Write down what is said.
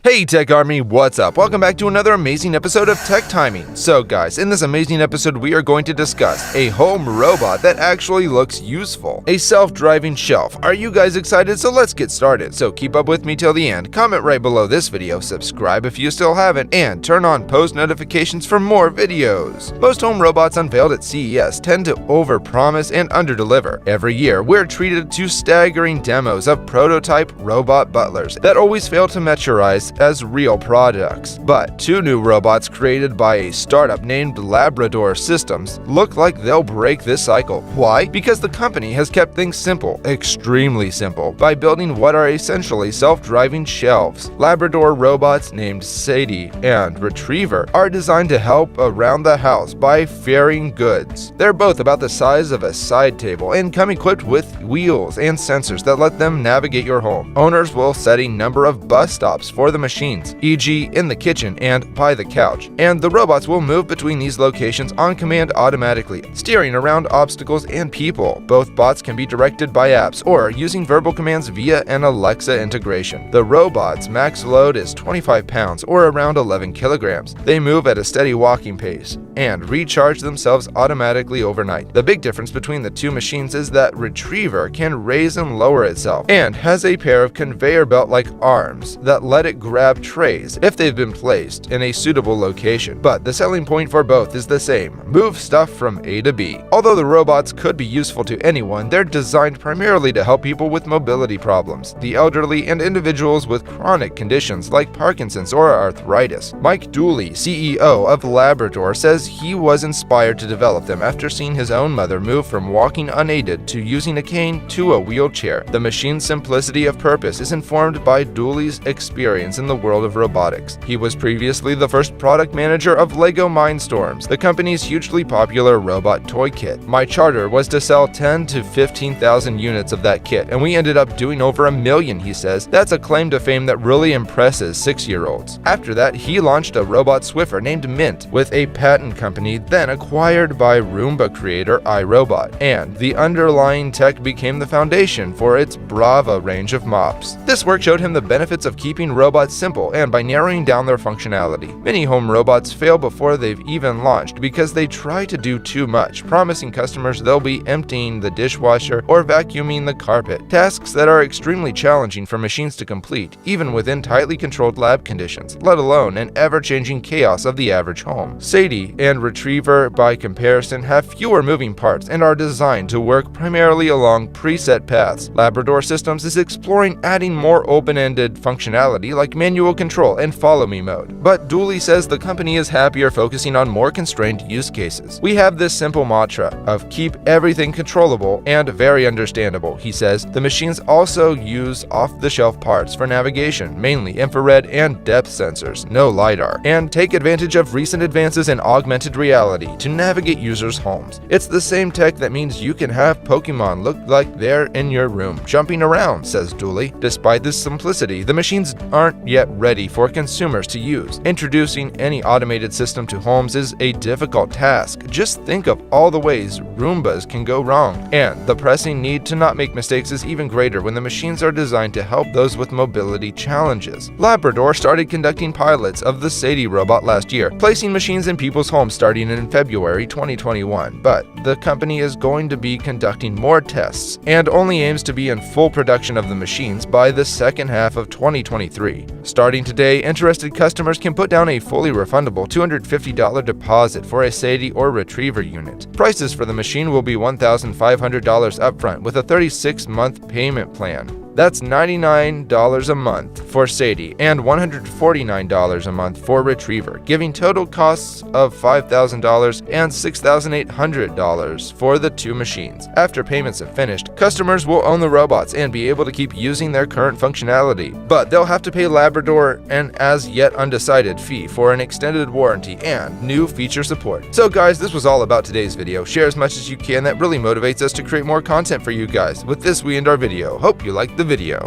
Hey Tech Army, what's up? Welcome back to another amazing episode of Tech Timing. So guys, in this amazing episode we are going to discuss a home robot that actually looks useful. A self-driving shelf. Are you guys excited? So let's get started. So keep up with me till the end, comment right below this video, subscribe if you still haven't, and turn on post notifications for more videos. Most home robots unveiled at CES tend to overpromise and underdeliver. Every year we're treated to staggering demos of prototype robot butlers that always fail to materialize as real products. But two new robots created by a startup named Labrador Systems look like they'll break this cycle. Why? Because the company has kept things simple, extremely simple, by building what are essentially self-driving shelves. Labrador robots named Sadie and Retriever are designed to help around the house by ferrying goods. They're both about the size of a side table and come equipped with wheels and sensors that let them navigate your home. Owners will set a number of bus stops for the machines, e.g. in the kitchen and by the couch, and the robots will move between these locations on command automatically, steering around obstacles and people. Both bots can be directed by apps or using verbal commands via an Alexa integration. The robot's max load is 25 pounds or around 11 kilograms. They move at a steady walking pace and recharge themselves automatically overnight. The big difference between the two machines is that Retriever can raise and lower itself and has a pair of conveyor belt-like arms that let it grab trays if they've been placed in a suitable location. But the selling point for both is the same: move stuff from A to B. Although the robots could be useful to anyone, they're designed primarily to help people with mobility problems, the elderly, and individuals with chronic conditions like Parkinson's or arthritis. Mike Dooley, CEO of Labrador, says he was inspired to develop them after seeing his own mother move from walking unaided to using a cane to a wheelchair. The machine's simplicity of purpose is informed by Dooley's experience in the world of robotics. He was previously the first product manager of Lego Mindstorms, the company's hugely popular robot toy kit. My charter was to sell 10 to 15,000 units of that kit, and we ended up doing over 1 million, he says. That's a claim to fame that really impresses 6-year-olds. After that, he launched a robot Swiffer named Mint with a patent company then acquired by Roomba creator iRobot, and the underlying tech became the foundation for its Brava range of mops. This work showed him the benefits of keeping robots simple and by narrowing down their functionality. Many home robots fail before they've even launched because they try to do too much, promising customers they'll be emptying the dishwasher or vacuuming the carpet, tasks that are extremely challenging for machines to complete, even within tightly controlled lab conditions, let alone an ever-changing chaos of the average home. Sadie and Retriever, by comparison, have fewer moving parts and are designed to work primarily along preset paths. Labrador Systems is exploring adding more open-ended functionality like manual control and follow-me mode, but Dooley says the company is happier focusing on more constrained use cases. We have this simple mantra of keep everything controllable and very understandable, he says. The machines also use off-the-shelf parts for navigation, mainly infrared and depth sensors, no LiDAR, and take advantage of recent advances in augmented reality to navigate users' homes. It's the same tech that means you can have Pokemon look like they're in your room, jumping around, says Dooley. Despite this simplicity, the machines aren't yet ready for consumers to use. Introducing any automated system to homes is a difficult task. Just think of all the ways Roombas can go wrong, and the pressing need to not make mistakes is even greater when the machines are designed to help those with mobility challenges. Labrador started conducting pilots of the Sadie robot last year, placing machines in people's homes starting in February 2021, but the company is going to be conducting more tests and only aims to be in full production of the machines by the second half of 2023. Starting today, interested customers can put down a fully refundable $250 deposit for a Sadie or Retriever unit. Prices for the machine will be $1,500 upfront with a 36-month payment plan. That's $99 a month for Sadie and $149 a month for Retriever, giving total costs of $5,000 and $6,800 for the two machines. After payments have finished, customers will own the robots and be able to keep using their current functionality, but they'll have to pay Labrador an as yet undecided fee for an extended warranty and new feature support. So guys, this was all about today's video. Share as much as you can, that really motivates us to create more content for you guys. With this, we end our video. Hope you liked the video.